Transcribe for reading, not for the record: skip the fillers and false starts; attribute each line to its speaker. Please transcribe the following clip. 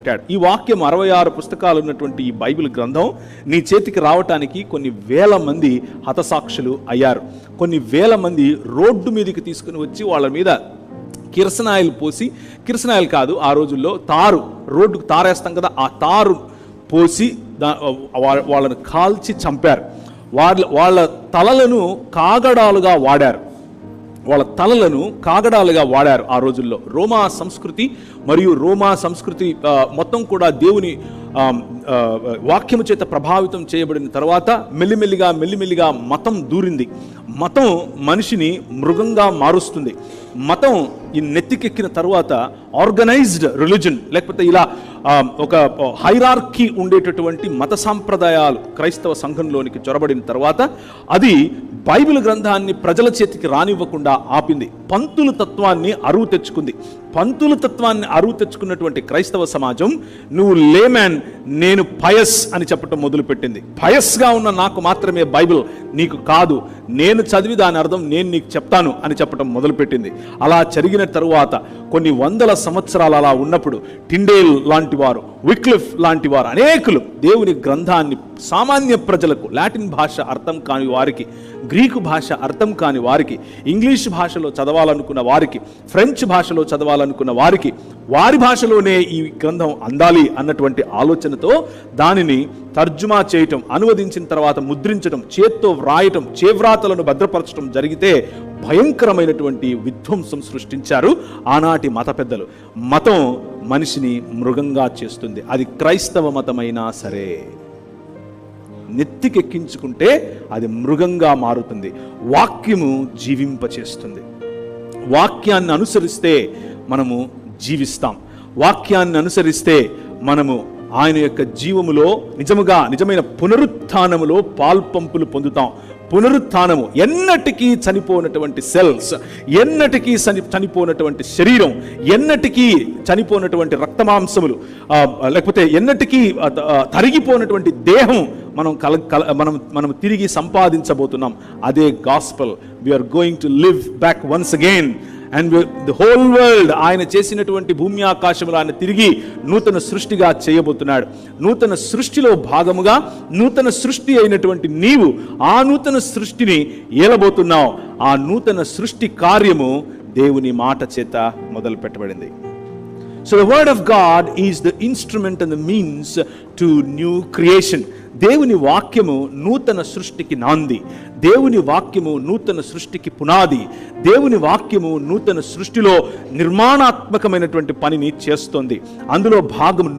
Speaker 1: పెట్టాడు. ఈ వాక్యం 66 పుస్తకాలు ఉన్నటువంటి ఈ బైబిల్ గ్రంథం నీ చేతికి రావటానికి కొన్ని వేల మంది హతసాక్షులు అయ్యారు. కొన్ని వేల మంది రోడ్డు మీదకి తీసుకుని వచ్చి వాళ్ళ మీద కిరసనాయిల్ పోసి, కిరసనాయిల్ కాదు ఆ రోజుల్లో, తారు, రోడ్డుకు తారేస్తాం కదా, ఆ తారు పోసి వాళ్ళను కాల్చి చంపారు. వాళ్ళ తలలను కాగడాలుగా వాడారు. ఆ రోజుల్లో రోమా సంస్కృతి మరియు రోమా సంస్కృతి మొత్తం కూడా దేవుని వాక్యము చేత ప్రభావితం చేయబడిన తర్వాత మెల్లిమెల్లిగా మతం దూరింది. మతం మనిషిని మృగంగా మారుస్తుంది. మతం ఈ నెత్తికెక్కిన తర్వాత ఆర్గనైజ్డ్ రిలీజన్, లేకపోతే ఇలా ఒక హైరార్కీ ఉండేటటువంటి మత సాంప్రదాయాలు క్రైస్తవ సంఘంలోనికి చొరబడిన తర్వాత అది బైబిల్ గ్రంథాన్ని ప్రజల చేతికి రానివ్వకుండా ఆపింది. పంతుల తత్వాన్ని అరువు తెచ్చుకున్నటువంటి క్రైస్తవ సమాజం నువ్వు లేమ్యాన్, నేను పయస్ అని చెప్పటం మొదలుపెట్టింది. పయస్గా ఉన్న నాకు మాత్రమే బైబిల్, నీకు కాదు, నేను చదివి దాని అర్థం నేను నీకు చెప్తాను అని చెప్పటం మొదలుపెట్టింది. అలా జరిగిన తరువాత కొన్ని వందల సంవత్సరాలు అలా ఉన్నప్పుడు టిండేల్ లాంటి వారు, విక్లిఫ్ లాంటి వారు అనేకులు దేవుని గ్రంథాన్ని సామాన్య ప్రజలకు, లాటిన్ భాష అర్థం కాని వారికి, గ్రీకు భాష అర్థం కాని వారికి, ఇంగ్లీష్ భాషలో చదవాలనుకున్న వారికి, ఫ్రెంచ్ భాషలో చదవాలనుకున్న వారికి వారి భాషలోనే ఈ గ్రంథం అందాలి అన్నటువంటి ఆలోచనతో దానిని తర్జుమా చేయటం, అనువదించిన తర్వాత ముద్రించడం, చేత్తో వ్రాయటం, చేవ్రాతలను భద్రపరచడం జరిగితే భయంకరమైనటువంటి విధ్వంసం సృష్టించారు ఆనాటి మత పెద్దలు. మతం మనిషిని మృగంగా చేస్తుంది. అది క్రైస్తవ మతమైనా సరే నెత్తికెక్కించుకుంటే అది మృగంగా మారుతుంది. వాక్యము జీవింపచేస్తుంది. వాక్యాన్ని అనుసరిస్తే మనము జీవిస్తాం. వాక్యాన్ని అనుసరిస్తే మనము ఆయన యొక్క జీవములో నిజమైన పునరుత్థానములో పాల్పంపులు పొందుతాం. పునరుత్థానము, ఎన్నటికీ చనిపోనటువంటి సెల్స్, ఎన్నటికీ చనిపోనటువంటి శరీరం, ఎన్నటికీ చనిపోనటువంటి రక్తమాంసములు, లేకపోతే ఎన్నటికీ తరిగిపోనటువంటి దేహం మనం తిరిగి సంపాదించబోతున్నాం. అదే gospel. We are going to live back once again and the whole world, ఆయన చేసినటువంటి భూమి ఆకాశములు ఆయన తిరిగి నూతన సృష్టిగా చేయబోతున్నాడు. నూతన సృష్టిలో భాగముగా నూతన సృష్టి అయినటువంటి నీవు ఆ నూతన సృష్టిని ఏలబోతున్నావు. ఆ నూతన సృష్టి కార్యము దేవుని మాట చేత మొదలు పెట్టబడింది. So the word of God is the instrument and the means to new creation. దేవుని వాక్యము నూతన సృష్టికి నాంది. దేవుని వాక్యము నూతన సృష్టికి పునాది. దేవుని వాక్యము నూతన సృష్టిలో నిర్మాణాత్మకమైనటువంటి పనిని చేస్తుంది. అందులో భాగం